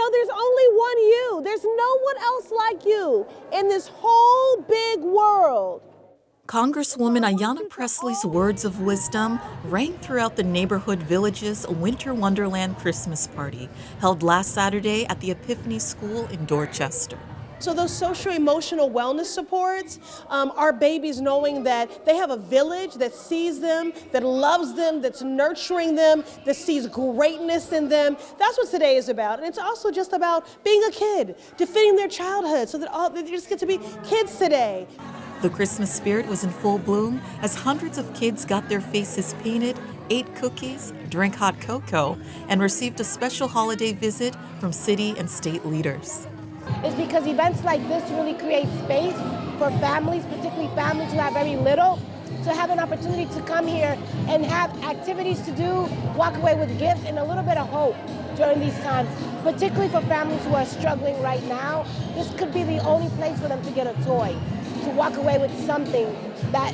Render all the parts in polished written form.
know, there's only one you. There's no one else like you in this whole big world. Congresswoman Ayanna Pressley's words of wisdom rang throughout the Neighborhood Village's Winter Wonderland Christmas party held last Saturday at the Epiphany School in Dorchester. So those social-emotional wellness supports, our babies knowing that they have a village that sees them, that loves them, that's nurturing them, that sees greatness in them. That's what today is about. And it's also just about being a kid, defending their childhood so that they just get to be kids today. The Christmas spirit was in full bloom as hundreds of kids got their faces painted, ate cookies, drank hot cocoa, and received a special holiday visit from city and state leaders. It's because events like this really create space for families, particularly families who have very little, to have an opportunity to come here and have activities to do, walk away with gifts and a little bit of hope during these times, particularly for families who are struggling right now. This could be the only place for them to get a toy, to walk away with something that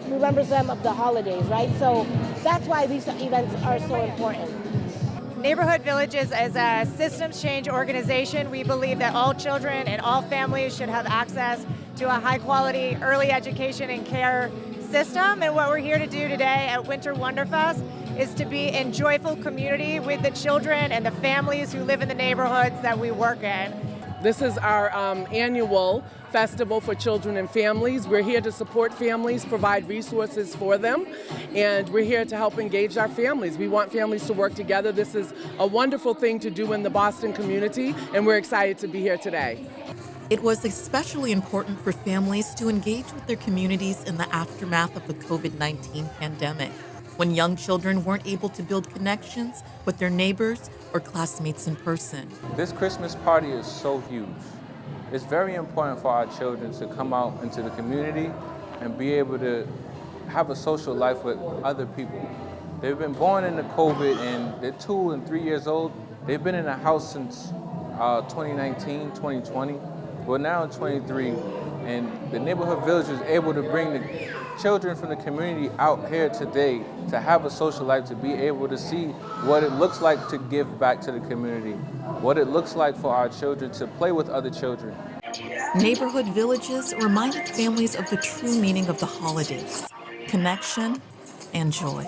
remembers them of the holidays, right? So that's why these events are so important. Neighborhood Villages is a systems change organization. We believe that all children and all families should have access to a high quality early education and care system. And what we're here to do today at Winter Wonderfest is to be in joyful community with the children and the families who live in the neighborhoods that we work in. This is our annual festival for children and families. We're here to support families, provide resources for them, and we're here to help engage our families. We want families to work together. This is a wonderful thing to do in the Boston community, and we're excited to be here today. It was especially important for families to engage with their communities in the aftermath of the COVID-19 pandemic, when young children weren't able to build connections with their neighbors or classmates in person. This Christmas party is so huge. It's very important for our children to come out into the community and be able to have a social life with other people. They've been born into COVID and they're 2 and 3 years old. They've been in the house since 2019, 2020. We're now in 23, and the Neighborhood Village is able to bring the children from the community out here today to have a social life, to be able to see what it looks like to give back to the community, what it looks like for our children to play with other children. Neighborhood Villages reminded families of the true meaning of the holidays: connection and joy.